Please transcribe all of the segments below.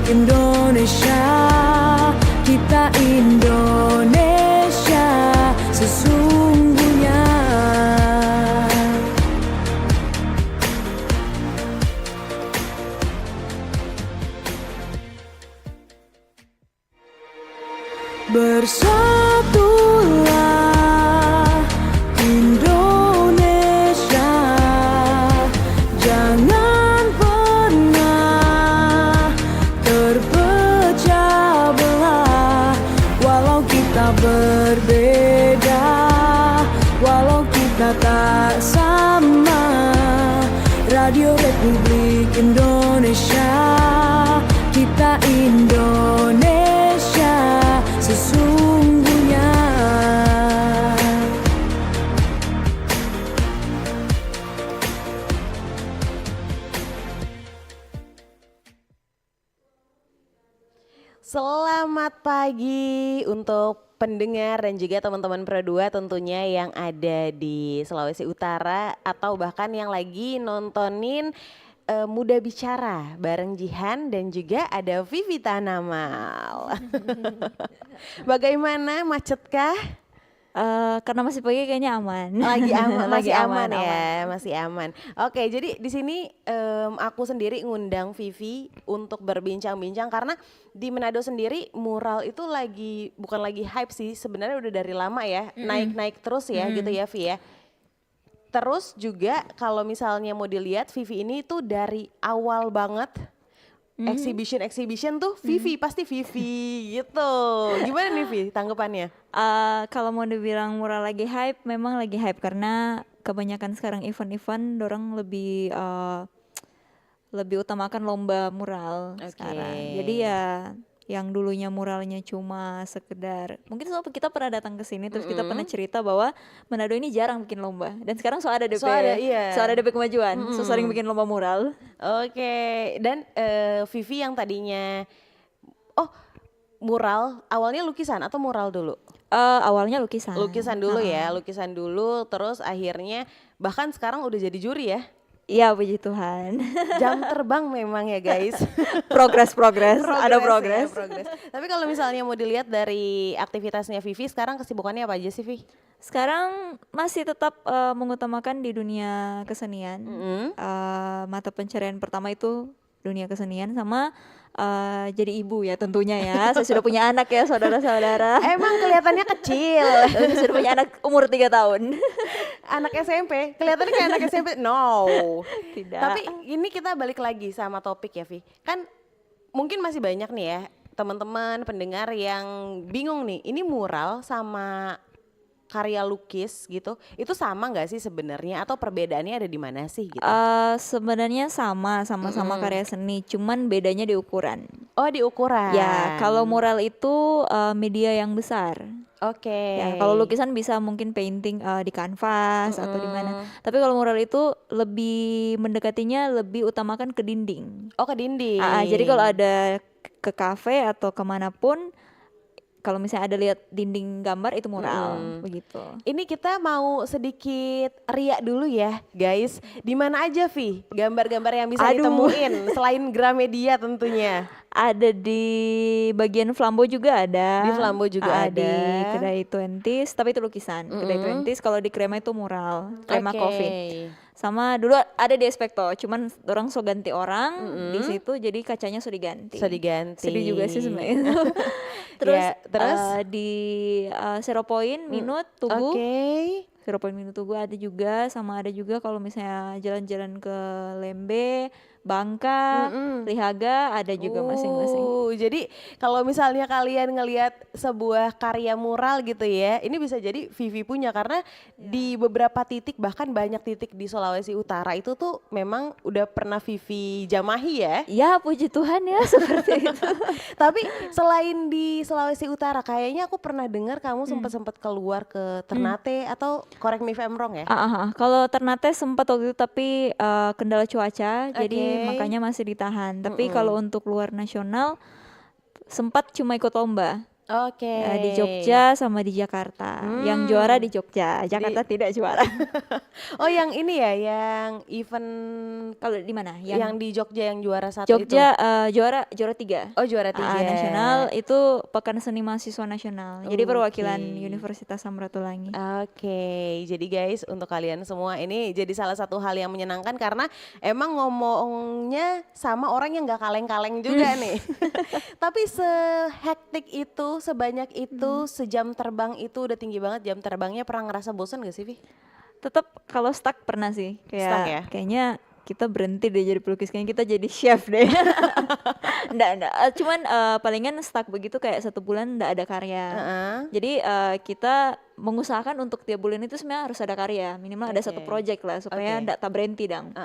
Indonesia, kita Indonesia sesungguhnya. Bersatulah Indonesia, jangan pernah terpecah belah. Walau kita berbeda, walau kita tak sama, Radio Republik Indonesia, kita Indonesia sesungguhnya. Selamat pagi untuk pendengar dan juga teman-teman Pro 2 tentunya yang ada di Sulawesi Utara atau bahkan yang lagi nontonin Muda Bicara bareng Jihan dan juga ada Vivi Tanamal. Bagaimana, macetkah? Karena masih pagi kayaknya aman. Lagi aman, Lagi masih aman aman, ya, masih aman. Oke, jadi di sini aku sendiri ngundang Vivi untuk berbincang-bincang karena di Manado sendiri mural itu lagi bukan lagi hype sih, sebenarnya udah dari lama ya, naik-naik terus ya gitu ya Vi ya. Terus juga kalau misalnya mau dilihat Vivi ini tuh dari awal banget exhibition tuh Vivi pasti Vivi gitu. Gimana nih Vi tanggapannya? Kalau mau dibilang mural lagi hype, memang lagi hype karena kebanyakan sekarang event-event dorang lebih utamakan lomba mural sekarang. Jadi ya yang dulunya muralnya cuma sekedar, mungkin soal kita pernah datang ke sini terus kita pernah cerita bahwa Manado ini jarang bikin lomba dan sekarang so ada DP, so ada DP kemajuan, so sering bikin lomba mural. Oke, dan Vivi yang tadinya mural, awalnya lukisan atau mural dulu? Awalnya lukisan. Lukisan dulu ya, lukisan dulu terus akhirnya bahkan sekarang udah jadi juri ya. Iya, puji Tuhan. Jam terbang memang ya guys. Progres, ada Ya, progres. progres. Tapi kalau misalnya mau dilihat dari aktivitasnya Vivi sekarang kesibukannya apa aja sih Vi? Sekarang masih tetap mengutamakan di dunia kesenian. Mata pencarian pertama itu dunia kesenian sama jadi ibu ya tentunya ya. Saya sudah punya anak ya saudara-saudara. Emang kelihatannya kecil. Saya sudah punya anak umur 3 tahun. Anak SMP, kelihatannya kayak anak SMP. No. Tidak. Tapi ini kita balik lagi sama topik ya Vi. Kan mungkin masih banyak nih ya teman-teman pendengar yang bingung nih. Ini mural sama karya lukis gitu, itu sama nggak sih sebenarnya atau perbedaannya ada di mana sih gitu? Sebenarnya sama-sama karya seni, cuman bedanya di ukuran. Oh, di ukuran. Ya, kalau mural itu media yang besar. Oke. Ya, kalau lukisan bisa mungkin painting di kanvas atau di mana. Tapi kalau mural itu lebih mendekatinya lebih utamakan ke dinding. Oh, ke dinding. Jadi kalau ada ke kafe atau kemanapun, kalau misalnya ada lihat dinding gambar itu mural, begitu. Ini kita mau sedikit riak dulu ya guys. Di mana aja Vi gambar-gambar yang bisa ditemuin selain Gramedia tentunya? Ada di bagian Flambo juga ada. Di Flambo juga ada. Di Kedai Twenties, tapi itu lukisan. Kedai Twenties, kalau di Krema itu mural, Krema Coffee. Sama dulu ada di Espekto, cuman orang so ganti orang di situ, jadi kacanya so diganti. Sedih juga sih sebenarnya. Terus, di Zero Point Minute Tugu. Zero Point Minute Tugu ada juga, sama ada juga kalau misalnya jalan-jalan ke Lembe, Bangka, Lihaga ada juga masing-masing. Jadi kalau misalnya kalian ngelihat sebuah karya mural gitu ya, ini bisa jadi Vivi punya karena di beberapa titik bahkan banyak titik di Sulawesi Utara itu tuh memang udah pernah Vivi jamahi ya. Ya puji Tuhan ya seperti itu. Tapi selain di Sulawesi Utara kayaknya aku pernah dengar kamu sempat keluar ke Ternate atau correct me if I'm wrong ya. Kalau Ternate sempat waktu itu tapi kendala cuaca jadi makanya masih ditahan. Tapi kalau untuk luar nasional sempat cuma ikut lomba. Oke. Di Jogja sama di Jakarta. Yang juara di Jogja, Jakarta tidak juara. Oh yang ini ya, yang event Kalau di mana? yang di Jogja yang juara satu itu. Jogja juara 3. Oh juara 3. Nasional itu Pekan Seni Mahasiswa Nasional. Jadi perwakilan Oke. Universitas Samratulangi. Oke, jadi guys untuk kalian semua ini jadi salah satu hal yang menyenangkan karena emang ngomongnya sama orang yang gak kaleng-kaleng juga nih. Tapi sehektik itu, sebanyak itu, sejam terbang itu udah tinggi banget jam terbangnya, pernah ngerasa bosan gak sih Vi? Tetap kalau stuck pernah sih. Stuck ya? Kayaknya kita berhenti deh jadi pelukis, kayaknya kita jadi chef deh. Enggak. Cuman palingan stuck begitu kayak 1 bulan enggak ada karya. Jadi kita mengusahakan untuk tiap bulan itu sebenarnya harus ada karya, minimal ada 1 project lah supaya enggak tak berhenti dong.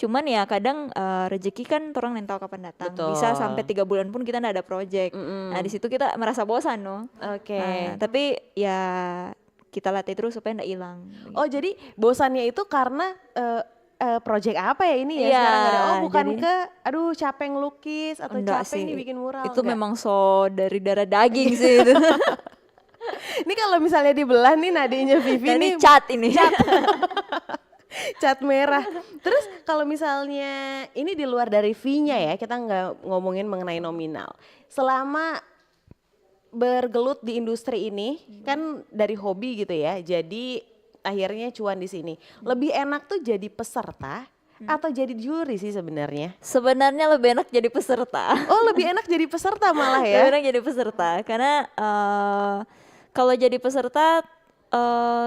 Cuman ya kadang rezeki kan orang yang tahu kapan datang. Betul. Bisa sampai 3 bulan pun kita enggak ada project. Nah di situ kita merasa bosan no. Oke. Tapi ya kita latih terus supaya enggak hilang. Oh jadi bosannya itu karena project apa ya ini ya Iya, sekarang nggak ada. Oh bukan jadi- ke aduh capek ngelukis atau Enggak capek sih. nih bikin mural. Itu enggak? memang so dari darah daging sih itu. Ini kalau misalnya dibelah nih nadinya Vivi Dan nih ini cat ini. cat merah. Terus kalau misalnya ini di luar dari fee-nya ya, kita nggak ngomongin mengenai nominal. Selama bergelut di industri ini kan dari hobi gitu ya, jadi akhirnya cuan di sini. Lebih enak tuh jadi peserta atau jadi juri sih sebenarnya? Sebenarnya lebih enak jadi peserta. Oh lebih enak jadi peserta malah Lebih ya? enak jadi peserta karena kalau jadi peserta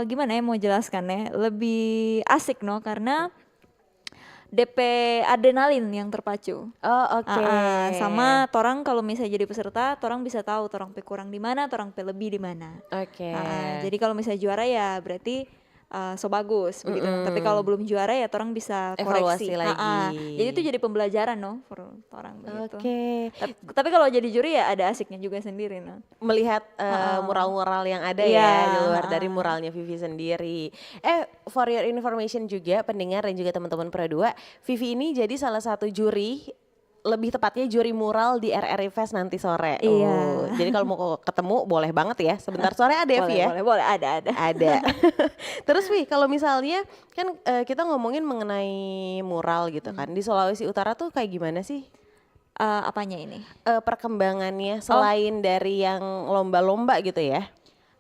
gimana ya mau jelaskannya, lebih asik no karena DP adrenalin yang terpacu. Oh oke. Sama torang kalau misalnya jadi peserta, torang bisa tahu torang pe kurang di mana, torang pe lebih di mana. Oke. Jadi kalau misalnya juara ya berarti so bagus begitu. Tapi kalau belum juara ya torang bisa Evaluasi koreksi. lagi. Jadi itu jadi pembelajaran no for orang begitu. Oke. Tapi kalau jadi juri ya ada asiknya juga sendiri no. Melihat mural-mural yang ada Iya, ya di luar dari muralnya Vivi sendiri. For your information juga pendengar dan juga teman-teman Pro 2, Vivi ini jadi salah satu juri, lebih tepatnya juri mural di RRI Fest nanti sore. Iya. Jadi kalau mau ketemu boleh banget ya. Sebentar sore ada ya Vi ya? Boleh, ada. Ada. Terus Vi, kalau misalnya kan kita ngomongin mengenai mural gitu kan. Di Sulawesi Utara tuh kayak gimana sih? Apanya ini? Perkembangannya selain dari yang lomba-lomba gitu ya?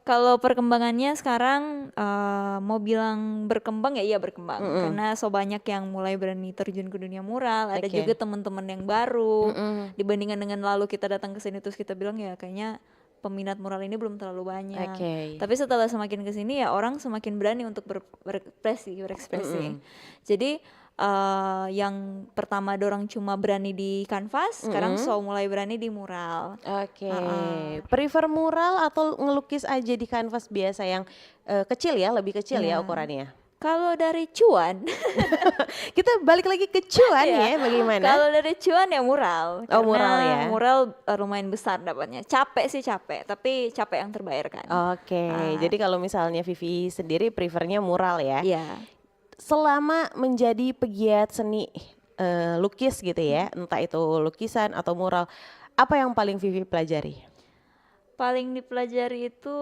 Kalau perkembangannya sekarang mau bilang berkembang ya iya berkembang karena so banyak yang mulai berani terjun ke dunia mural. Ada Oke. juga teman-teman yang baru dibandingkan dengan lalu kita datang ke sini terus kita bilang ya kayaknya peminat mural ini belum terlalu banyak. Oke. Tapi setelah semakin ke sini ya orang semakin berani untuk berekspresi. Jadi yang pertama dorang cuma berani di kanvas, sekarang so mulai berani di mural. Oke, prefer mural atau ngelukis aja di kanvas biasa yang kecil ya, lebih kecil ya ukurannya? Kalau dari cuan, Kita balik lagi ke cuan Iya. ya, bagaimana? kalau dari cuan ya mural. Oh, Karena mural ya. Mural lumayan besar dapatnya. Capek sih capek, tapi capek yang terbayarkan. Oke, jadi kalau misalnya Vivi sendiri prefernya mural ya. Iya. Selama menjadi pegiat seni lukis gitu ya, entah itu lukisan atau mural, apa yang paling Vivi pelajari? Paling dipelajari itu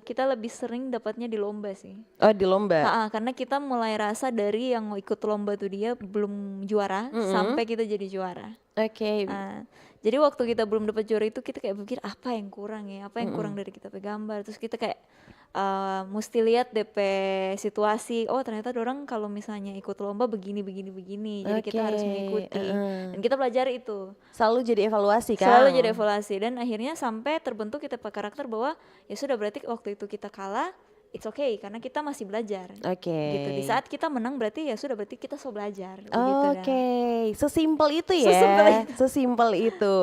kita lebih sering dapatnya di lomba sih. Oh di lomba. Karena kita mulai rasa dari yang ikut lomba tuh dia belum juara sampai kita jadi juara. Oke, Jadi waktu kita belum dapat juara itu kita kayak pikir apa yang kurang ya, apa yang kurang dari kita pe gambar. Terus kita kayak mesti lihat DP situasi. Oh ternyata orang kalau misalnya ikut lomba begini. Jadi kita harus Oke, mengikuti. Dan kita pelajari itu. selalu jadi evaluasi kan? Selalu jadi evaluasi dan akhirnya sampai terbentuk kita pe karakter bahwa ya sudah berarti waktu itu kita kalah. It's okay karena kita masih belajar. Oke. Gitu. Di saat kita menang berarti ya sudah berarti kita so belajar. Oke, sesimpel itu ya. Sesimpel itu. Sesimpel itu.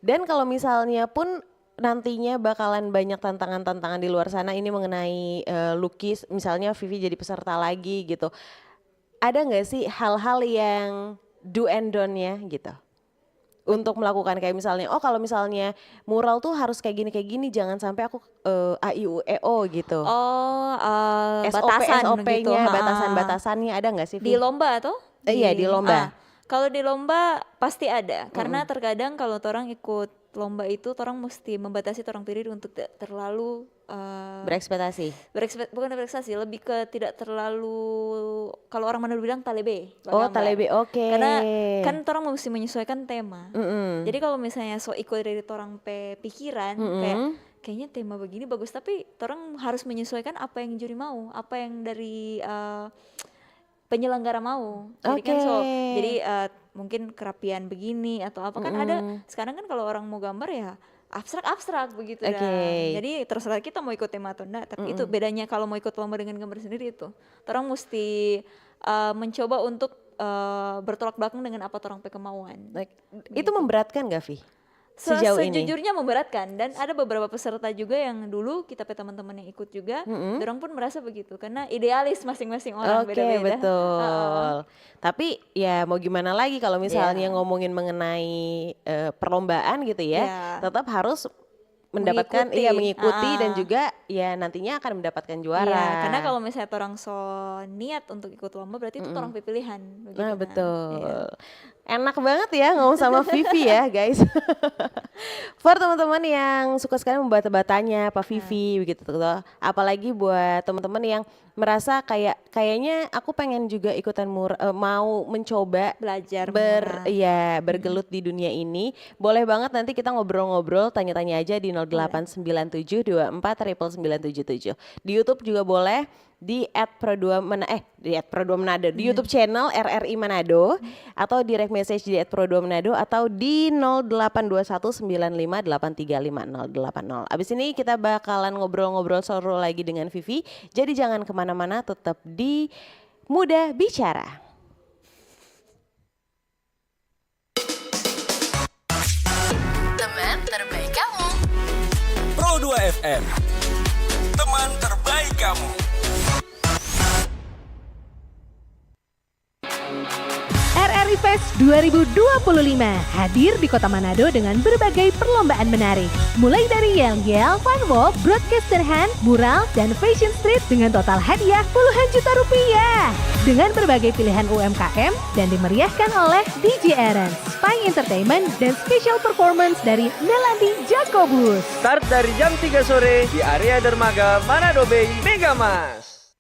Dan kalau misalnya pun nantinya bakalan banyak tantangan-tantangan di luar sana ini mengenai lukis, misalnya Vivi jadi peserta lagi gitu. Ada nggak sih hal-hal yang do and don't-nya gitu? Untuk melakukan kayak misalnya, oh kalau misalnya mural tuh harus kayak gini, jangan sampai aku A, I, U, E, O gitu. Oh, SOP, batasan SOP-nya, gitu. batasan-batasannya ada nggak sih? Di lomba atau? Iya, di lomba. Kalau di lomba pasti ada, karena terkadang kalau orang ikut lomba itu orang mesti membatasi orang diri untuk tidak terlalu Berekspektasi. bukan berekspektasi, lebih ke tidak terlalu, kalau orang Manado bilang talebe. Oh, bergambar. talebe, oke. Karena kan orang mesti menyesuaikan tema. Mm-mm. Jadi kalau misalnya ikut dari orang pikiran kayak kayaknya tema begini bagus, tapi orang harus menyesuaikan apa yang juri mau, apa yang dari penyelenggara mau. Jadi kan jadi mungkin kerapian begini atau apa kan ada sekarang kan kalau orang mau gambar ya abstrak begitu dah. Jadi terserah kita mau ikut tema atau enggak, tapi itu bedanya kalau mau ikut lomba dengan gambar sendiri itu. Orang mesti mencoba untuk bertolak belakang dengan apa orang kemauan. Itu memberatkan gak, Vi? Sejauh ini? Sejujurnya memberatkan, dan ada beberapa peserta juga yang dulu kita teman-teman yang ikut juga, orang pun merasa begitu karena idealis masing-masing orang beda-beda. Betul. Tapi ya mau gimana lagi kalau misalnya ngomongin mengenai perlombaan gitu ya, tetap harus mendapatkan mengikuti dan juga ya nantinya akan mendapatkan juara. Iya, karena kalau misalnya orang niat untuk ikut lomba berarti itu orang pilihan. Nah, kan? betul. Iya. Enak banget ya ngomong sama Vivi ya guys. For teman-teman yang suka sekali membata-batanya Pak Vivi begitu tuh. Apalagi buat teman-teman yang merasa kayaknya aku pengen juga ikutan mau mencoba belajar bergelut di dunia ini. Boleh banget nanti kita ngobrol-ngobrol, tanya-tanya aja di 089724 Di YouTube juga boleh di @pro2manado di YouTube channel RRI Manado atau direct message di @pro2manado atau di 082195835080. Abis ini kita bakalan ngobrol-ngobrol seru lagi dengan Vivi. Jadi jangan kemana-mana, tetap di Muda Bicara. Teman terbaik kamu. Pro 2 FM, teman terbaik kamu. RRI Fest 2025 hadir di Kota Manado dengan berbagai perlombaan menarik. Mulai dari yel-yel, fun walk, broadcast hand, mural, dan fashion street dengan total hadiah puluhan juta rupiah. Dengan berbagai pilihan UMKM dan dimeriahkan oleh DJ Aaron, Spy Entertainment, dan special performance dari Melody Jacobus. Start dari jam 3 sore di area dermaga Manado Bay Megamas.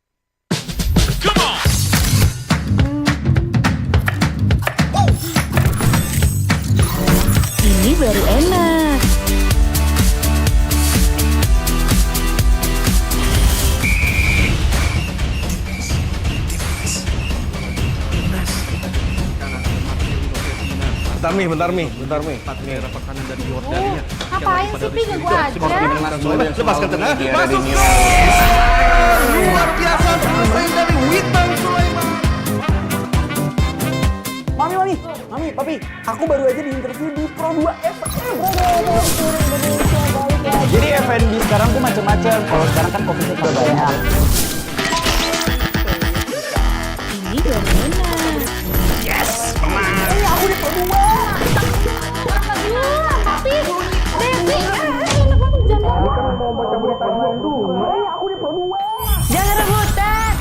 Come on! Ini baru enak. Bentar Mi. Ngapain sih, Pi? Gak gua aja. Lepaskan tengah. Masuk gol! Luar biasa selesai dari Witan Sulaiman. Mami, Papi, aku baru aja diinterview di Pro 2 FM. Jadi F&B sekarang tuh macam-macam. Kalau sekarang kan kopinya udah banyak. Ini baru enak. Aku di Pro 2. Papi, Devi, Mau baca berita dulu. Aku di Pro 2. Jangan rebutan.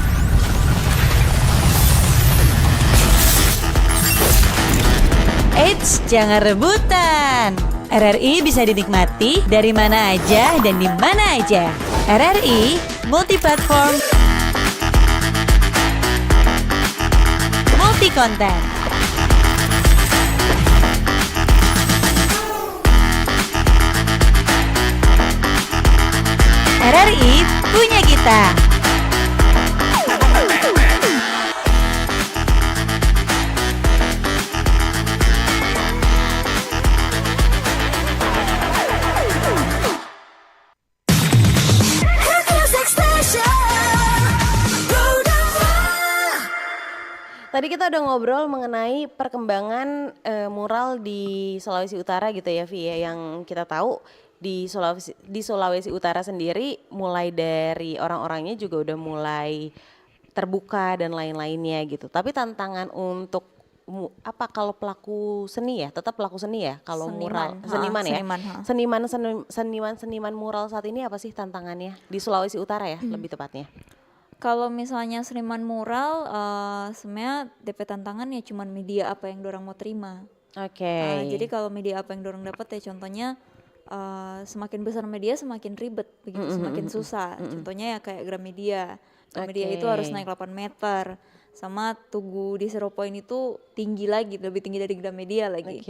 Eits, jangan rebutan. RRI bisa dinikmati dari mana aja dan di mana aja. RRI multi-platform, multi-konten. RRI punya kita. Tadi kita udah ngobrol mengenai perkembangan mural di Sulawesi Utara gitu ya Vi ya, yang kita tahu di Sulawesi Utara sendiri mulai dari orang-orangnya juga udah mulai terbuka dan lain-lainnya gitu. Tapi tantangan untuk kalau pelaku seni ya, tetap pelaku seni ya, kalau mural seniman mural saat ini apa sih tantangannya di Sulawesi Utara ya lebih tepatnya? Kalau misalnya seniman mural, sebenarnya DP tantangan ya cuman media apa yang dorang mau terima. Oke. Jadi kalau media apa yang dorong dapat ya contohnya semakin besar media semakin ribet begitu, semakin susah. Contohnya ya kayak Gramedia. Gramedia itu harus naik 8 meter. Sama Tugu di Zero Point itu tinggi lagi, lebih tinggi dari Gramedia lagi.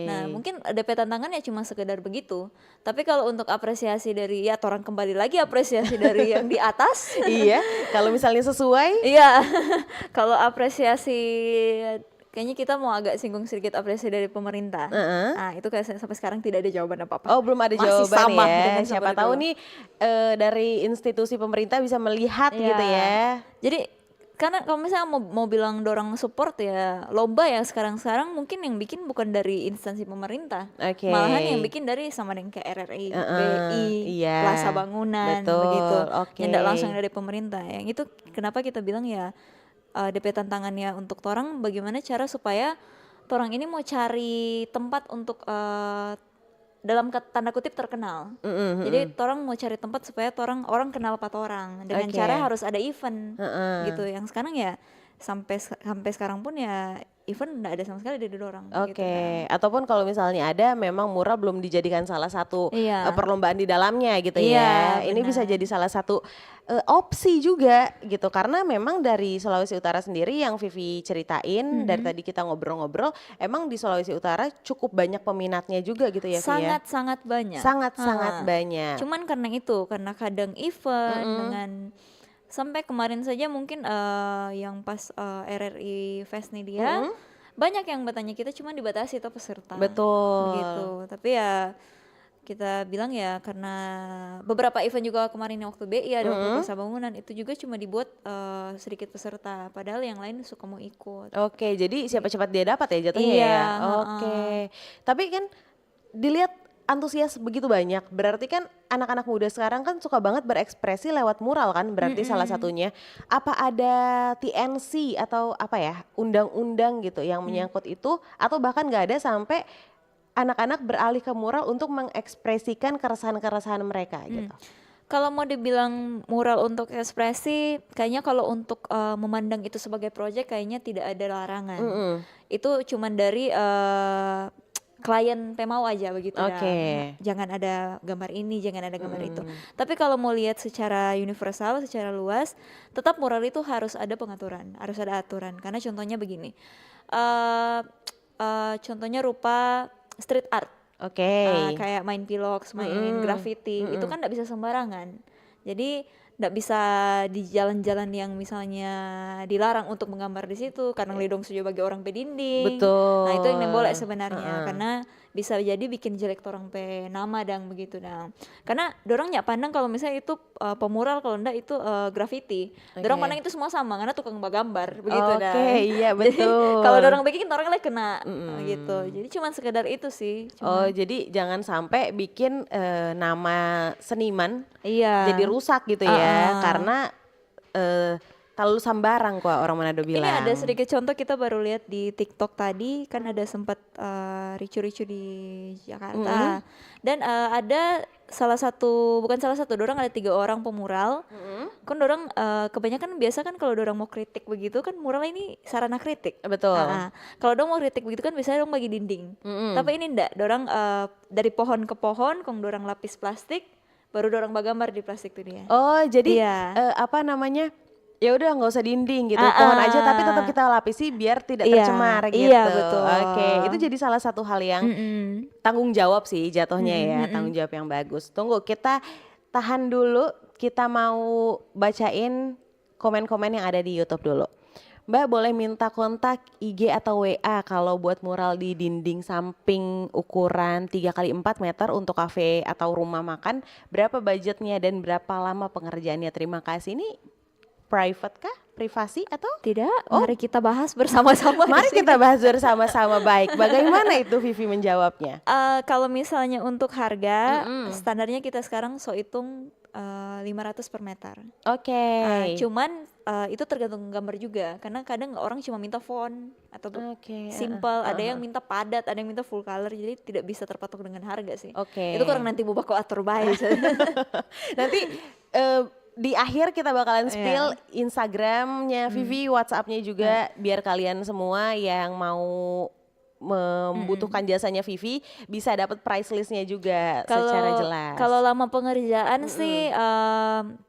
Nah mungkin DP tantangan ya cuma sekedar begitu. Tapi kalau untuk apresiasi dari ya orang kembali lagi apresiasi dari yang di atas. Iya, kalau misalnya sesuai. Iya, kalau apresiasi kayaknya kita mau agak singgung sedikit apresiasi dari pemerintah. Nah itu kayak sampai sekarang tidak ada jawaban apa-apa. Oh belum ada Masih jawaban sama ya. dengan Siapa seperti tahu dulu. nih dari institusi pemerintah bisa melihat Iya. gitu ya. Jadi karena kalau misalnya mau bilang dorong support ya lomba ya sekarang mungkin yang bikin bukan dari instansi pemerintah, Oke. malahan yang bikin dari sama dengan kayak RRI, BI, iya. Plaza Bangunan, Betul, begitu, oke. yang tidak langsung dari pemerintah. Yang itu kenapa kita bilang ya DP tantangannya untuk torang bagaimana cara supaya torang ini mau cari tempat untuk dalam tanda kutip terkenal. Jadi torang mau cari tempat supaya orang kenal pat orang dengan Oke. cara harus ada event gitu. Yang sekarang ya sampai sekarang pun ya event enggak ada sama sekali dari dorang gitu. Oke, ataupun kalau misalnya ada memang mural belum dijadikan salah satu Iya. perlombaan di dalamnya gitu Iya, ya. Ini bisa benar. jadi salah satu opsi juga gitu karena memang dari Sulawesi Utara sendiri yang Vivi ceritain dari tadi kita ngobrol-ngobrol, emang di Sulawesi Utara cukup banyak peminatnya juga gitu ya, Vi, ya? Sangat banyak. Sangat-sangat Ha. banyak. Cuman karena itu, karena kadang event dengan sampai kemarin saja mungkin yang pas RRI Fest nih dia banyak yang bertanya kita cuma dibatasi tuh peserta. Betul. Begitu. Tapi ya kita bilang ya karena beberapa event juga kemarin yang waktu BI ada waktu Plaza Bangunan itu juga cuma dibuat sedikit peserta padahal yang lain suka mau ikut. Oke, jadi siapa cepat dia dapat ya jatuhnya Iya, ya. Oke. Tapi kan dilihat antusias begitu banyak, berarti kan anak-anak muda sekarang kan suka banget berekspresi lewat mural kan, berarti salah satunya. Apa ada TNC atau apa ya, undang-undang gitu yang menyangkut itu atau bahkan nggak ada sampai anak-anak beralih ke mural untuk mengekspresikan keresahan-keresahan mereka gitu. Kalau mau dibilang mural untuk ekspresi, kayaknya kalau untuk memandang itu sebagai proyek kayaknya tidak ada larangan. Itu cuman dari klien mau aja begitu dah. Oke. Jangan ada gambar ini, jangan ada gambar itu. Tapi kalau mau lihat secara universal, secara luas, tetap mural itu harus ada pengaturan, harus ada aturan. Karena contohnya begini, contohnya rupa street art. Oke. Kayak main pilox, main graffiti, itu kan nggak bisa sembarangan. Jadi nggak bisa di jalan-jalan yang misalnya dilarang untuk menggambar di situ karena lidong sudah bagi orang pe dinding. Betul. Nah itu yang nggak boleh sebenarnya karena bisa jadi bikin jelek orang pe nama dan begitu dang. Karena dorang nggak pandang kalau misalnya itu pemural kalau enggak itu graffiti. Dorang Oke. pandang itu semua sama karena tukang gambar begitu dah. Oke, iya Jadi, betul. kalau dorang bikin orang lain kena gitu. Jadi cuma sekedar itu sih. Oh, Cuma, jadi jangan sampai bikin nama seniman iya. jadi rusak gitu ya, karena terlalu sambarang kok orang Manado bilang. Ini ada sedikit contoh kita baru lihat di TikTok tadi kan ada sempat ricu-ricu di Jakarta dan ada bukan salah satu dorang ada 3 orang pemural. Kan dorang kebanyakan biasa kan kalau dorang mau kritik begitu kan mural ini sarana kritik. Betul. Kalau dorang mau kritik begitu kan biasanya dorang bagi dinding. Tapi ini enggak, dorang dari pohon ke pohon, kong dorang lapis plastik, baru dorang bagambar di plastik tuh dia. Oh, jadi Iya. apa namanya? Ya udah nggak usah dinding gitu, pohon aja tapi tetap kita lapisi biar tidak Iya, tercemar gitu. iya, betul. Oke, itu jadi salah satu hal yang tanggung jawab sih jatuhnya ya, tanggung jawab yang bagus. Tunggu, kita tahan dulu, kita mau bacain komen-komen yang ada di YouTube dulu. Mbak boleh minta kontak IG atau WA kalau buat mural di dinding samping ukuran 3x4 meter untuk kafe atau rumah makan. Berapa budgetnya dan berapa lama pengerjaannya? Terima kasih. Ini private kah? Privasi atau? Tidak, mari kita bahas bersama-sama. di Mari sini. kita bahas bersama-sama baik. Bagaimana itu Vivi menjawabnya? Kalau misalnya untuk harga, standarnya kita sekarang hitung 500 per meter. Oke. Cuman itu tergantung gambar juga, karena kadang orang cuma minta font atau Oke, simple, ada yang minta padat, ada yang minta full color, jadi tidak bisa terpatok dengan harga sih. Oke. Itu kurang nanti bubak atur baik. Nanti di akhir kita bakalan spill Instagramnya Vivi, WhatsAppnya juga biar kalian semua yang mau membutuhkan jasanya Vivi bisa dapat price listnya juga secara jelas. Kalau lama pengerjaan sih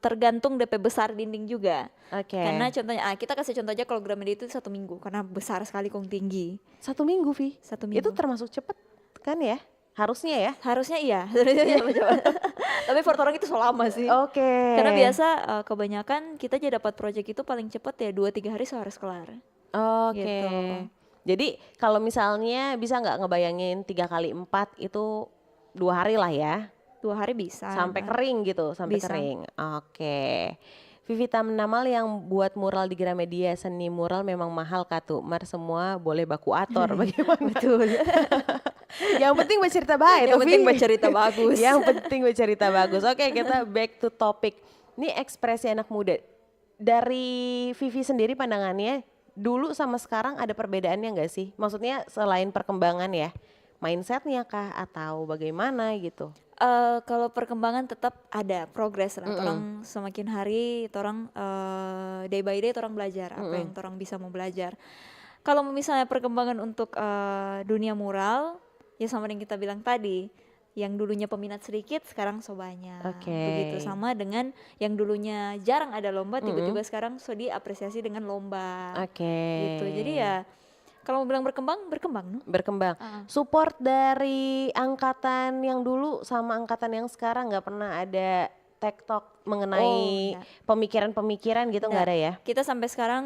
tergantung DP besar dinding juga. Oke. Karena contohnya, kita kasih contoh aja kalau Gramedia itu 1 minggu karena besar sekali kong tinggi. 1 minggu, Vi. 1 minggu. Itu termasuk cepet kan ya? Harusnya ya? Harusnya iya. Coba. Tapi for orang itu so lama sih. Oke. Karena biasa kebanyakan kita aja dapat project itu paling cepet ya 2-3 hari harus kelar. Oke. Gitu. Jadi kalau misalnya bisa nggak ngebayangin 3 kali 4 itu 2 hari lah ya? 2 hari bisa. Sampai kering gitu, sampai Bisa. kering. Oke. Vivita Menamal yang buat mural di Gramedia, seni mural memang mahal Katu. Mar semua boleh baku ator, bagaimana? Betul. Yang penting bercerita baik. Yang Tuh, penting Vi. bercerita bagus. Yang penting bercerita bagus. Oke, kita back to topic. Ini ekspresi anak muda. Dari Vivi sendiri pandangannya, dulu sama sekarang ada perbedaannya nggak sih? Maksudnya selain perkembangan ya, mindsetnya kah atau bagaimana gitu? Kalau perkembangan tetap ada progres lah. Orang semakin hari, orang day by day orang belajar apa yang orang bisa mau belajar. Kalau misalnya perkembangan untuk dunia mural, ya sama yang kita bilang tadi, yang dulunya peminat sedikit sekarang so banyak. Oke. Begitu sama dengan yang dulunya jarang ada lomba, tiba-tiba sekarang so diapresiasi dengan lomba. Oke. Gitu. Jadi ya kalau mau bilang berkembang, no? Berkembang. Support dari angkatan yang dulu sama angkatan yang sekarang nggak pernah ada tektok mengenai enggak. pemikiran-pemikiran gitu nggak ada ya? Kita sampai sekarang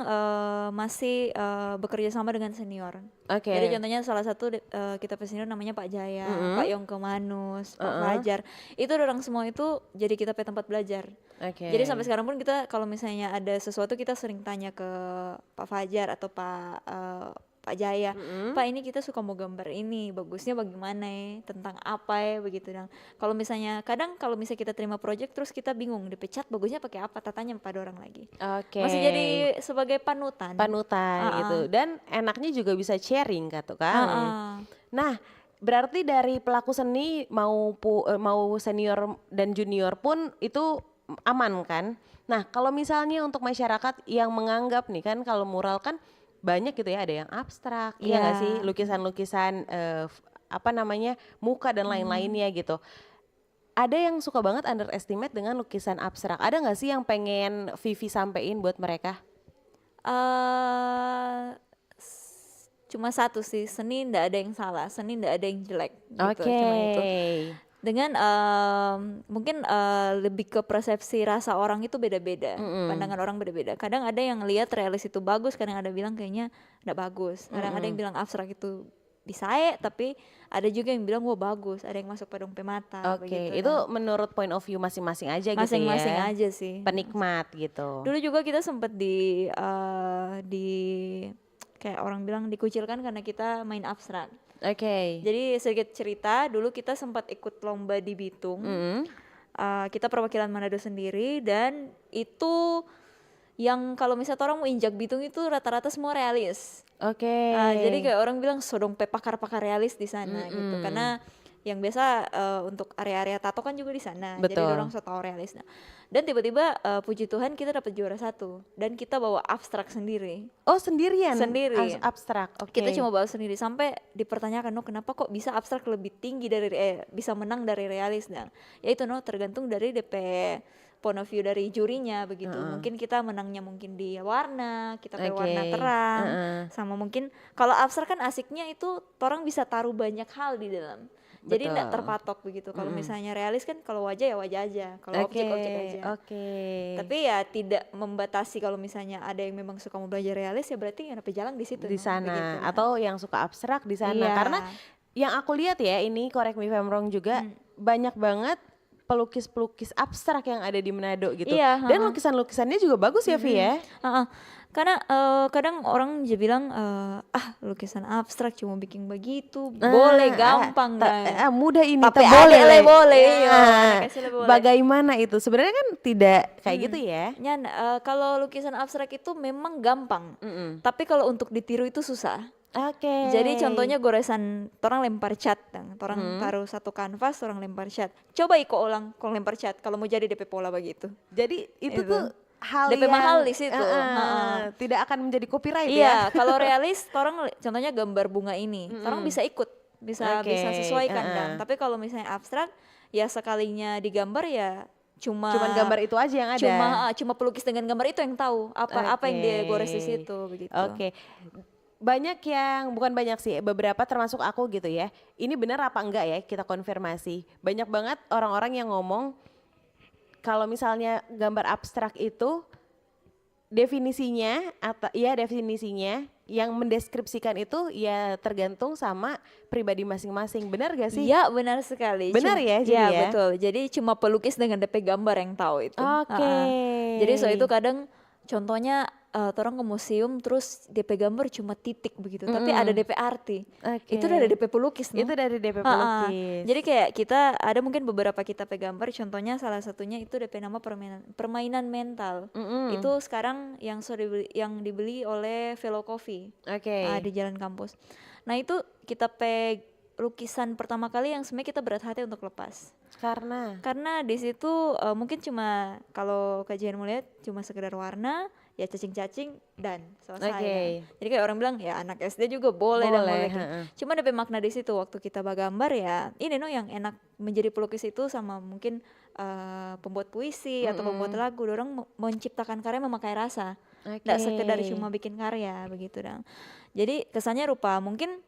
masih bekerja sama dengan senior. Oke. Jadi contohnya salah satu kita senior namanya Pak Jaya, Pak Yongke Manus, Pak Fajar. Itu orang semua itu jadi kita tempat belajar. Oke. Jadi sampai sekarang pun kita kalau misalnya ada sesuatu kita sering tanya ke Pak Fajar atau Pak Jaya, Pak ini kita suka mau gambar ini, bagusnya bagaimana ya, tentang apa ya begitu. Dan kalau misalnya kadang kalau misalnya kita terima project terus kita bingung dipecat bagusnya pakai apa, tanya pada orang lagi. Oke. Masih jadi sebagai panutan. gitu. Dan enaknya juga bisa sharing kata kan. Nah, berarti dari pelaku seni mau senior dan junior pun itu aman kan? Nah, kalau misalnya untuk masyarakat yang menganggap nih kan kalau mural kan banyak gitu ya, ada yang abstrak, ya nggak sih, lukisan-lukisan muka dan lain-lainnya gitu. Ada yang suka banget underestimate dengan lukisan abstrak. Ada nggak sih yang pengen Vivi sampein buat mereka? Cuma satu sih, seni ndak ada yang salah, seni ndak ada yang jelek gitu. Oke. Cuma itu. Dengan mungkin lebih ke persepsi rasa orang itu beda-beda, pandangan orang beda-beda. Kadang ada yang lihat realis itu bagus, kadang ada bilang kayaknya ndak bagus. Kadang ada yang bilang abstrak itu bisa tapi ada juga yang bilang wah bagus, ada yang masuk pada mata. Oke, begitu. itu menurut point of view masing-masing aja gitu ya. Masing-masing aja sih. Penikmat gitu. Dulu juga kita sempat di kayak orang bilang dikucilkan karena kita main abstrak. Oke. Jadi sedikit cerita, dulu kita sempat ikut lomba di Bitung. Kita perwakilan Manado sendiri dan itu yang kalau misalnya orang mau injak Bitung itu rata-rata semua realis. Oke. Jadi kayak orang bilang sodong pakar-pakar realis di sana gitu. Karena yang biasa untuk area-area tato kan juga di sana. Jadi Betul. orang so tau realis. Nah, dan tiba-tiba puji Tuhan kita dapat juara 1 dan kita bawa abstrak sendiri. Oh sendirian? Sendiri. Abstrak, oke. Kita cuma bawa sendiri sampai dipertanyakan, kenapa kok bisa abstrak lebih tinggi dari bisa menang dari realis. Dan ya itu tergantung dari DP point of view dari jurinya begitu. Mungkin kita menangnya mungkin di warna, kita pakai warna terang. Sama mungkin kalau abstrak kan asiknya itu orang bisa taruh banyak hal di dalam. Jadi Betul. tidak terpatok begitu. Kalau misalnya realis kan kalau wajah ya wajah aja, kalau objek aja. Oke. Tapi ya tidak membatasi kalau misalnya ada yang memang suka mau belajar realis ya berarti yang dapat jalan di situ. Di sana begitu. atau yang suka abstrak di sana. Iya. Karena yang aku lihat ya, ini correct me if I'm wrong juga, banyak banget pelukis-pelukis abstrak yang ada di Manado gitu. Iya, Dan lukisan-lukisannya juga bagus ya, Vi ya. Karena kadang orang juga bilang lukisan abstrak cuma bikin begitu boleh gampang mudah ini tapi boleh. boleh Bagaimana itu sebenarnya kan tidak kayak gitu ya. Nyan, kalau lukisan abstrak itu memang gampang tapi kalau untuk ditiru itu susah. Oke. Jadi contohnya goresan orang lempar cat, orang taruh satu kanvas, orang lempar cat. Coba iko ulang kalau lempar cat kalau mau jadi DP pola begitu. Jadi itu tuh hal DP yang mahal di situ. tidak akan menjadi copyright ya. Iya, kalau realis orang contohnya gambar bunga ini, orang bisa ikut, bisa Oke, sesuaikan dan. Tapi kalau misalnya abstrak, ya sekalinya digambar ya Cuman gambar itu aja yang ada. Cuma pelukis dengan gambar itu yang tahu apa yang dia gores di situ begitu. Oke. Banyak yang, bukan banyak sih, beberapa termasuk aku gitu ya. Ini benar apa enggak ya, kita konfirmasi. Banyak banget orang-orang yang ngomong kalau misalnya gambar abstrak itu definisinya yang mendeskripsikan itu ya tergantung sama pribadi masing-masing. Benar gak sih? Iya benar sekali. Benar ya, jadi ya, ya? betul. Jadi cuma pelukis dengan DP gambar yang tahu itu. Oke. Jadi soal itu kadang contohnya orang ke museum terus DP gambar cuma titik begitu, tapi ada DP arti. Oke. Itu dari DP pelukis, no? Itu dari DP pelukis. Jadi kayak kita ada mungkin beberapa kita gambar, contohnya salah satunya itu DP nama permainan mental. Itu sekarang yang dibeli oleh Velo Coffee di Jalan Kampus. Nah itu kita lukisan pertama kali yang sebenarnya kita berat hati untuk lepas. Karena di situ mungkin cuma kalau kajian melihat cuma sekedar warna, ya cacing-cacing dan selesai. Kan. Jadi kayak orang bilang ya anak SD juga boleh. Dan boleh. Cuma ada makna di situ waktu kita gambar ya ini yang enak menjadi pelukis itu sama mungkin pembuat puisi atau pembuat lagu, orang menciptakan karya memakai rasa. Nggak sekedar cuma bikin karya begitu dong. Jadi kesannya rupa mungkin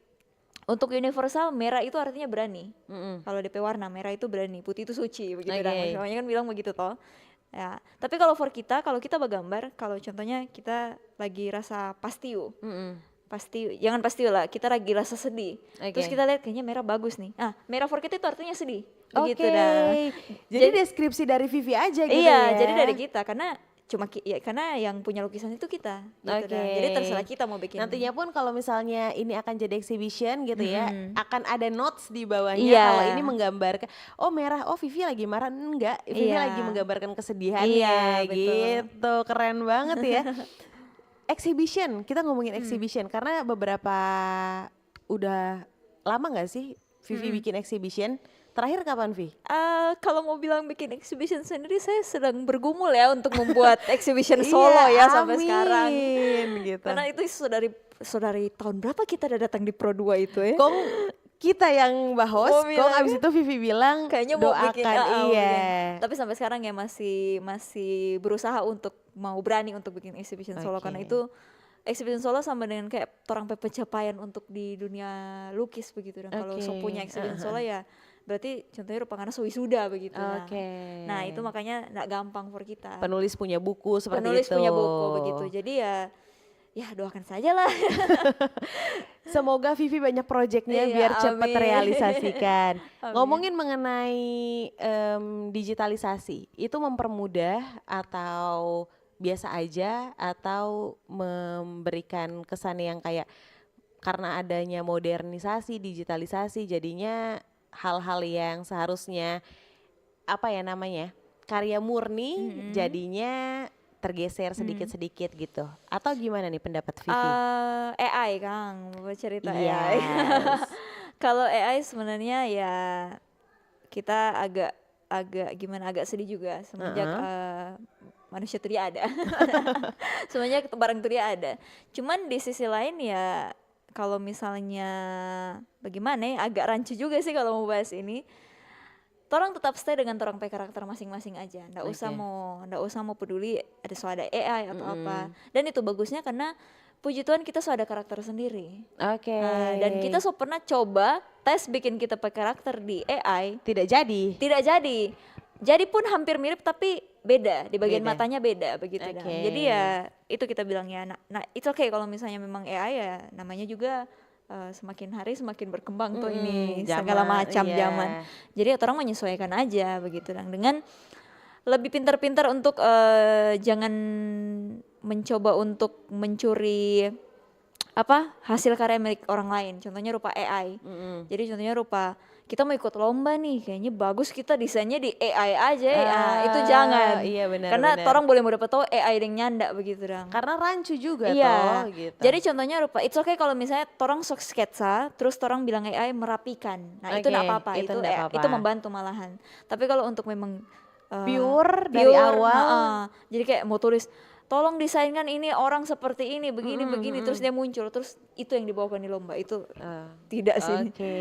untuk universal merah itu artinya berani. Kalau DP warna merah itu berani, putih itu suci begitu dah. Soalnya kan bilang begitu toh. Ya, tapi kalau kalau kita gambar, kalau contohnya kita lagi rasa pastiu. Jangan pastiu lah, kita lagi rasa sedih. Terus kita lihat kayaknya merah bagus nih. Merah for kita itu artinya sedih. Begitu dah. Jadi deskripsi dari Vivi aja gitu iya, ya. jadi dari kita karena karena yang punya lukisan itu kita gitu dah. Jadi terserah kita mau bikin. Nantinya pun kalau misalnya ini akan jadi exhibition gitu ya, akan ada notes di bawahnya kalau ini menggambarkan merah, Vivi lagi marah, enggak, Vivi lagi menggambarkan kesedihannya gitu. Keren banget ya. Exhibition, kita ngomongin exhibition karena beberapa udah lama nggak sih Vivi bikin exhibition? Terakhir kapan, Vi? Kalau mau bilang bikin exhibition sendiri, saya sedang bergumul ya untuk membuat exhibition solo ya sampai sekarang. Gitu. Karena itu saudari tahun berapa kita udah datang di Pro 2 itu ya? Kong kita yang bahos, kong abis itu Vivi bilang kayaknya mau doakan, bikin, iya. Tapi sampai sekarang ya masih berusaha untuk mau berani untuk bikin exhibition solo karena itu exhibition solo sama dengan kayak orang pencapaian untuk di dunia lukis begitu. Dan kalau punya exhibition solo ya berarti contohnya rupa karena wisuda begitu. Nah itu makanya nggak gampang for kita. Penulis punya buku seperti Penulis itu. punya buku begitu. Jadi ya doakan saja lah. Semoga Vivi banyak proyeknya biar cepat terrealisasikan. Ngomongin mengenai digitalisasi, itu mempermudah atau biasa aja atau memberikan kesan yang kayak karena adanya modernisasi, digitalisasi jadinya hal-hal yang seharusnya karya murni jadinya tergeser sedikit-sedikit gitu. Atau gimana nih pendapat Vivi? AI Kang, mau cerita AI. Kalau AI sebenarnya ya kita agak sedih juga semenjak manusia itu dia ada. Semenjak barang itu dia ada. Cuman di sisi lain ya kalau misalnya bagaimana ya agak rancu juga sih kalau mau bahas ini. Torang tetap stay dengan torang karakter masing-masing aja. Nggak usah mau peduli ada AI atau apa. Dan itu bagusnya karena puji Tuhan kita ada karakter sendiri. Dan kita pernah coba tes bikin kita pakai karakter di AI. Tidak jadi. Jadi pun hampir mirip tapi beda di bagian matanya beda begitu. Jadi ya itu kita bilangnya. Nah itu kalau misalnya memang AI ya namanya juga semakin hari semakin berkembang tuh ini segala macam zaman. Jadi orang menyesuaikan aja begitu dengan lebih pintar-pintar untuk jangan mencoba untuk mencuri hasil karya milik orang lain. Contohnya rupa AI. Jadi contohnya rupa kita mau ikut lomba nih, kayaknya bagus kita desainnya di AI aja, itu jangan. Iya benar. Karena orang boleh mau dapat tahu AI yang nyanda begitu dong. Karena rancu juga toh gitu. Jadi contohnya rupa, it's okay kalau misalnya orang sok sketsa, terus orang bilang AI merapikan. Nah itu enggak apa-apa, itu membantu malahan. Tapi kalau untuk memang Pure dari awal. Jadi kayak mau tulis tolong desainkan ini orang seperti ini begini terus dia muncul terus itu yang dibawakan di lomba itu tidak sih. Oke.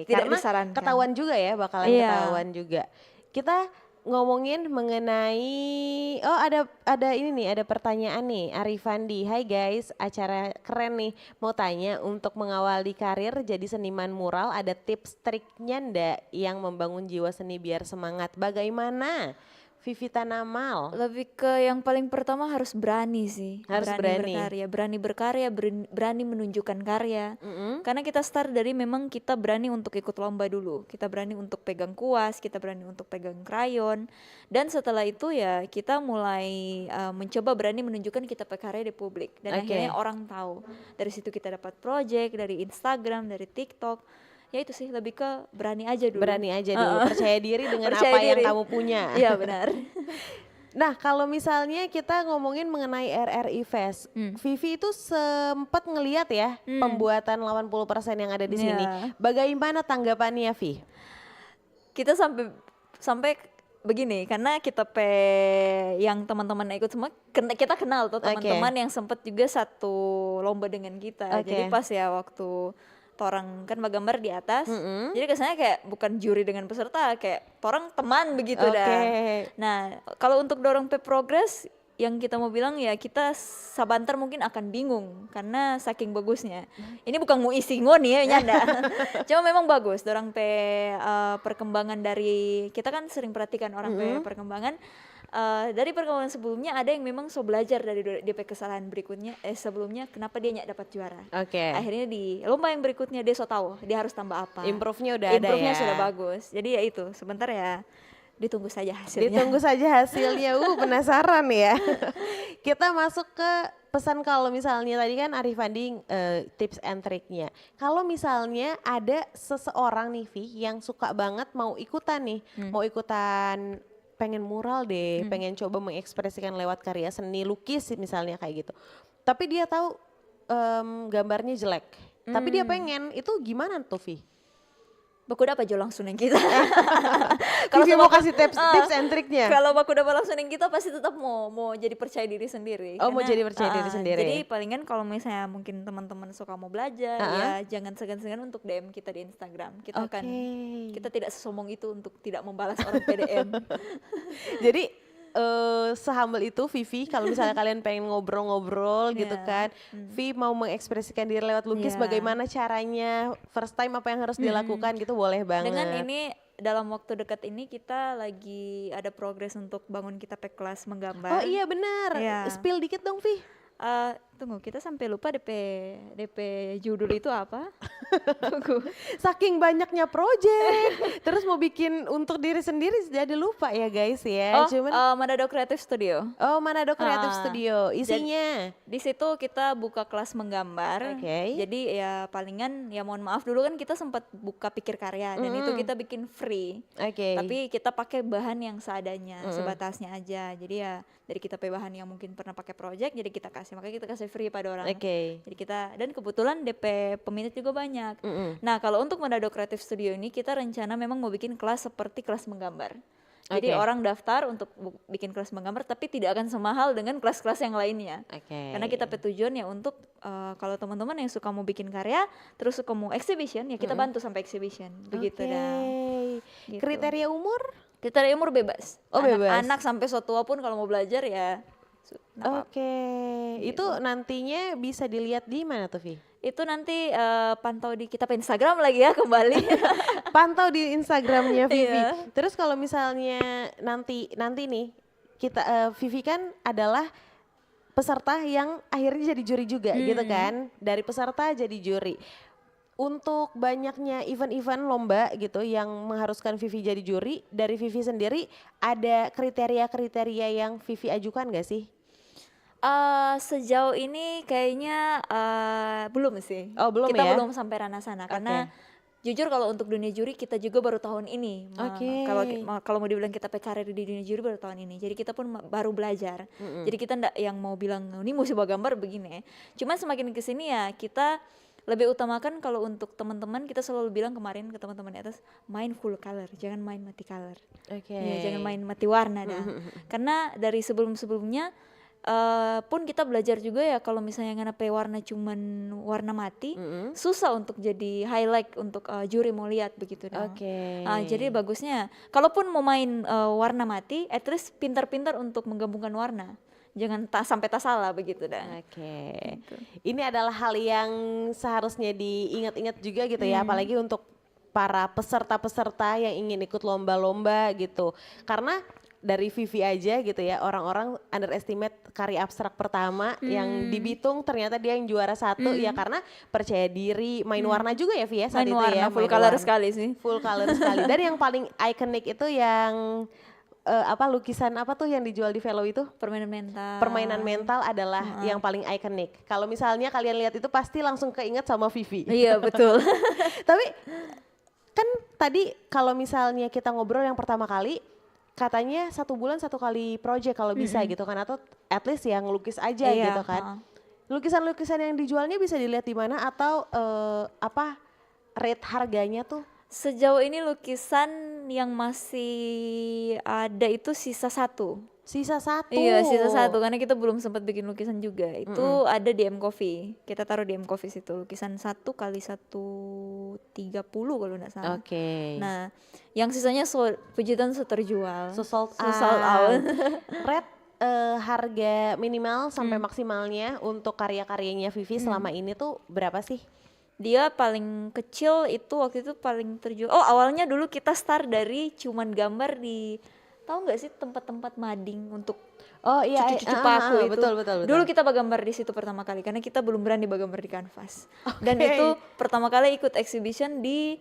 Tidak Karena disarankan. ketahuan juga ya, bakalan Iya. ketahuan juga. Kita ngomongin mengenai ada ini nih, ada pertanyaan nih Arifandi. Hai guys, acara keren nih. Mau tanya, untuk mengawali karir jadi seniman mural ada tips triknya ndak yang membangun jiwa seni biar semangat? Bagaimana? Vivita Namal. Lebih ke yang paling pertama harus berani sih. Harus berani. berkarya, berani menunjukkan karya. Karena kita start dari memang kita berani untuk ikut lomba dulu. Kita berani untuk pegang kuas, kita berani untuk pegang krayon. Dan setelah itu ya kita mulai mencoba berani menunjukkan kita karya di publik. Dan Oke. akhirnya orang tahu. Dari situ kita dapat project, dari Instagram, dari TikTok. Ya itu sih lebih ke berani aja dulu. Berani aja dulu, percaya diri dengan Percaya apa yang diri. kamu punya. Iya benar. Nah, kalau misalnya kita ngomongin mengenai RRI Fest, Vivi itu sempat ngeliat ya pembuatan 80% yang ada di sini. Iya. Bagaimana tanggapannya, Vi? Kita sampai begini karena kita yang teman-teman ikut semua kita kenal tuh teman-teman yang sempat juga satu lomba dengan kita. Oke. Jadi pas ya waktu torang kan gambar di atas, jadi kesannya kayak bukan juri dengan peserta, kayak torang teman begitu dah. Nah kalau untuk dorong progress yang kita mau bilang ya kita sabantar mungkin akan bingung karena saking bagusnya. Ini bukan mau isi ngoni ya nyanda. Cuma memang bagus dorang perkembangan dari kita kan sering perhatikan orang perkembangan. Dari perkembangan sebelumnya ada yang memang so belajar dari DP kesalahan berikutnya sebelumnya kenapa dia nggak dapat juara. Oke. Akhirnya di lomba yang berikutnya dia so tahu dia harus tambah apa. Improve-nya udah ada Improve-nya ya. sudah bagus. Jadi ya itu sebentar ya ditunggu saja hasilnya. Ditunggu saja hasilnya. Penasaran ya. Kita masuk ke pesan kalau misalnya tadi kan Arifandi tips and triknya. Kalau misalnya ada seseorang nih Vi yang suka banget mau ikutan nih, mau ikutan pengen mural deh, pengen coba mengekspresikan lewat karya seni lukis misalnya kayak gitu. Tapi dia tahu gambarnya jelek. Tapi dia pengen, itu gimana tuh Vi? Baku dapat jo langsung yang kita. Vivi sama mau kasih tips and triknya. Kalau baku dapat langsung yang kita pasti tetap mau jadi percaya diri sendiri. Oh, mau jadi percaya diri sendiri. Jadi palingan kalau misalnya mungkin teman-teman suka mau belajar ya jangan segan-segan untuk DM kita di Instagram. Kita tidak sesombong itu untuk tidak membalas orang PDM. Jadi sehumble itu Vivi kalau misalnya kalian pengen ngobrol-ngobrol gitu kan, Vi mau mengekspresikan diri lewat lukis, bagaimana caranya, first time apa yang harus dilakukan gitu, boleh banget. Dengan ini dalam waktu dekat ini kita lagi ada progres untuk bangun kita kelas menggambar. Oh iya benar, Iya. spill dikit dong Vi. Tunggu kita sampai lupa DP judul itu apa? Tunggu. Saking banyaknya project, terus mau bikin untuk diri sendiri jadi lupa ya guys ya. Manado Creative Studio. Manado Creative Studio, isinya. Di situ kita buka kelas menggambar. Oke. Jadi ya palingan ya mohon maaf dulu kan kita sempat buka pikir karya dan itu kita bikin free. Oke. Tapi kita pakai bahan yang seadanya, sebatasnya aja. Jadi ya dari kita pakai bahan yang mungkin pernah pakai project jadi kita kasih, makanya kita kasih free pada orang. Oke. Jadi kita dan kebetulan DP peminat juga banyak. Nah, kalau untuk Manado Creative Studio ini kita rencana memang mau bikin kelas seperti kelas menggambar. Jadi Oke. orang daftar untuk bikin kelas menggambar tapi tidak akan semahal dengan kelas-kelas yang lainnya. Oke. Karena kita tujuan ya untuk kalau teman-teman yang suka mau bikin karya terus suka mau exhibition ya kita bantu sampai exhibition. Begitu dah. Gitu. Kriteria umur? Kriteria umur bebas. Oh, bebas. Anak sampai so tua pun kalau mau belajar ya Oke. Itu nantinya bisa dilihat di mana tuh Vi? itu nanti pantau di kita Instagram lagi ya kembali. Pantau di Instagramnya Vivi. Iya. Terus kalau misalnya nanti nih kita Vivi kan adalah peserta yang akhirnya jadi juri juga gitu kan. Dari peserta jadi juri. Untuk banyaknya event-event lomba gitu yang mengharuskan Vivi jadi juri, dari Vivi sendiri ada kriteria-kriteria yang Vivi ajukan gak sih? Sejauh ini kayaknya belum sih. Oh, belum kita ya? belum sampai ranah sana karena jujur kalau untuk dunia juri kita juga baru tahun ini. Oke. Kalau mau dibilang kita karir di dunia juri baru tahun ini. Jadi kita pun baru belajar. Jadi kita ndak yang mau bilang ini mesti bawa gambar begini. Cuman semakin kesini ya kita lebih utamakan kalau untuk teman-teman kita selalu bilang kemarin ke teman-teman di atas, main full color, jangan main mati color. Oke. Ya, jangan main mati warna dah. Karena dari sebelum-sebelumnya pun kita belajar juga ya kalau misalnya ngana warna cuman warna mati, susah untuk jadi highlight untuk juri mau lihat begitu dah. Oke. Jadi bagusnya kalaupun mau main warna mati, at least pintar-pintar untuk menggabungkan warna. Jangan sampai tak salah begitu dah. Oke. Gitu. Ini adalah hal yang seharusnya diingat-ingat juga gitu ya, apalagi untuk para peserta-peserta yang ingin ikut lomba-lomba gitu. Karena dari Vivi aja gitu ya, orang-orang underestimate karya abstrak pertama yang di Bitung ternyata dia yang juara 1 ya karena percaya diri, main warna juga ya Vi ya saat Main itu warna ya. full main color warna. sekali sih. Full color sekali. Dan yang paling ikonik itu yang lukisan apa tuh yang dijual di Velo itu? Permainan mental. Permainan mental adalah yang paling ikonik. Kalau misalnya kalian lihat itu pasti langsung keinget sama Vivi. Iya betul. Tapi kan tadi kalau misalnya kita ngobrol yang pertama kali katanya 1 bulan 1 kali project kalau bisa gitu kan, atau at least yang lukis aja Iya, gitu kan. Lukisan-lukisan yang dijualnya bisa dilihat di mana atau rate harganya tuh? Sejauh ini lukisan yang masih ada itu sisa 1. Sisa 1. Iya sisa 1 karena kita belum sempat bikin lukisan juga. Itu ada di M Coffee. Kita taruh di M Coffee situ. Lukisan 1 kali 130 kalau nggak salah. Oke. Nah, yang sisanya puji Tuhan terjual. Sold Sold out. Rate harga minimal sampai maksimalnya untuk karya-karyanya Vivi selama ini tuh berapa sih? Dia paling kecil itu waktu itu paling terjual. Oh, awalnya dulu kita start dari cuman gambar di tahu nggak sih tempat-tempat mading untuk Oh iya, cucu-cucu paku itu. betul. Dulu kita bagambar di situ pertama kali karena kita belum berani bagambar di kanvas. Dan itu pertama kali ikut exhibition di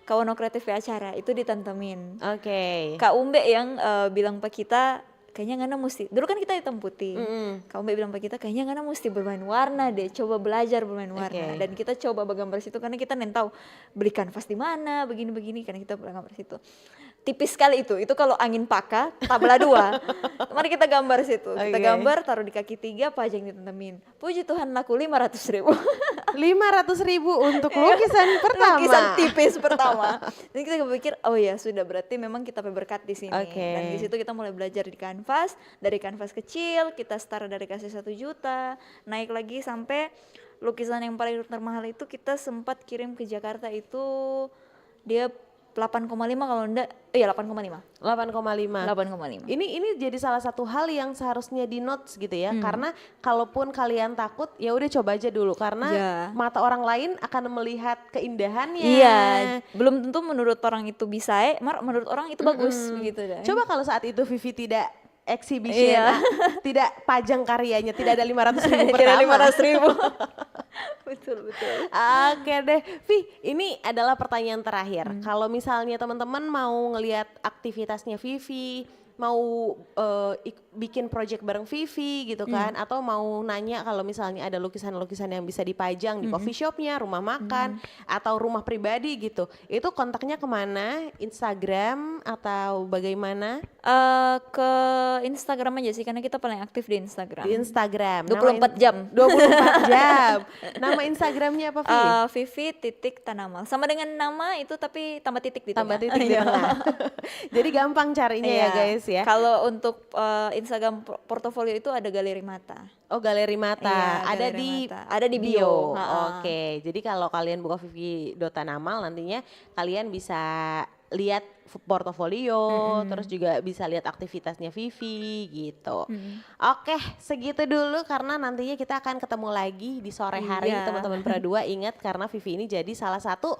Kawano Kreatif Acara, itu ditantemin. Oke. Kak Umbe yang bilang ke kita, kayaknya Ngana mesti, dulu kan kita hitam putih. Kak Umbe bilang ke kita, kayaknya Ngana mesti bermain warna deh, coba belajar bermain warna. Dan kita coba bagambar situ karena kita tahu beli kanvas di mana, begini-begini karena kita bagambar situ. Tipis sekali itu kalau angin paka, tabla 2. Mari kita gambar situ. Kita gambar, taruh di kaki 3, pajang ditantemin. Puji Tuhan laku 500.000. 500.000 untuk lukisan pertama. Lukisan tipis pertama. Dan kita berpikir, oh ya sudah berarti memang kita berkat di sini. Dan di situ kita mulai belajar di kanvas. Dari kanvas kecil, kita start dari kasih 1 juta, naik lagi sampai lukisan yang paling termahal itu kita sempat kirim ke Jakarta itu dia 8,5 kalau enggak, 8,5. 8,5. Ini jadi salah satu hal yang seharusnya di notes gitu ya, karena kalaupun kalian takut ya udah coba aja dulu karena mata orang lain akan melihat keindahannya. Iya, belum tentu menurut orang itu bisa, menurut orang itu bagus begitu dah. Coba kalau saat itu Vivi tidak exhibition, tidak pajang karyanya, tidak ada 500.000 pertama. 500.000. Betul. Oke deh, Vi, ini adalah pertanyaan terakhir. Kalau misalnya teman-teman mau ngelihat aktivitasnya Vivi, mau bikin project bareng Vivi gitu kan, atau mau nanya kalau misalnya ada lukisan-lukisan yang bisa dipajang di coffee shopnya, rumah makan, atau rumah pribadi gitu, itu kontaknya kemana? Instagram atau bagaimana? Ke Instagram aja sih karena kita paling aktif di Instagram. Di Instagram. 24 jam. 24 jam. Nama Instagramnya apa, Vi? Vivi.tanamal. Sama dengan nama itu tapi tambah titik di tengah. Tambah titik di tengah. Jadi gampang carinya ya guys ya. Kalau untuk Instagram portofolio itu ada Galeri Mata. Oh, Galeri Mata. Iya, ada Galeri di Mata. Ada di bio. Oke. Jadi kalau kalian buka Vivi.tanamal nantinya kalian bisa lihat portofolio, terus juga bisa lihat aktivitasnya Vivi gitu. Oke, segitu dulu karena nantinya kita akan ketemu lagi di sore hari teman-teman Pro 2. Ingat karena Vivi ini jadi salah satu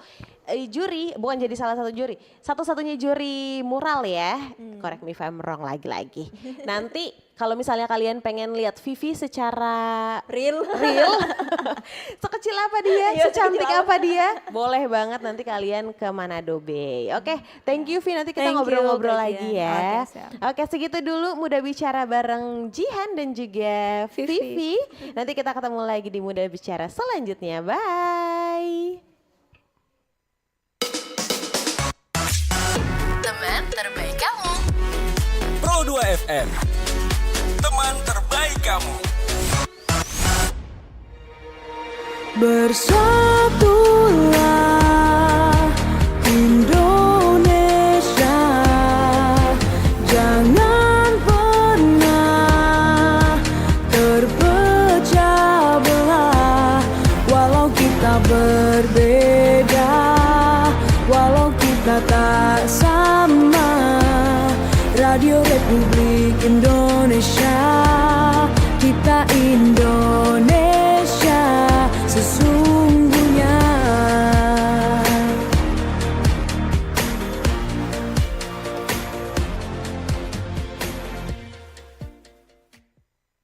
juri, bukan jadi salah satu juri, satu-satunya juri mural ya. Correct me if I'm wrong lagi-lagi. Nanti kalau misalnya kalian pengen lihat Vivi secara real, sekecil apa dia, secantik apa dia, boleh banget nanti kalian ke Manado Bay. Oke, thank you Vi, nanti kita ngobrol-ngobrol lagi ya. Oke, segitu dulu Muda Bicara bareng Jihan dan juga Vivi. Nanti kita ketemu lagi di Muda Bicara selanjutnya. Bye. Teman terbaik kamu. Pro 2 FM, teman terbaik kamu. Bersatulah Indonesia, jangan pernah terpecah belah. Walau kita berbeda, walau kita tak sama, Radio Republik Indonesia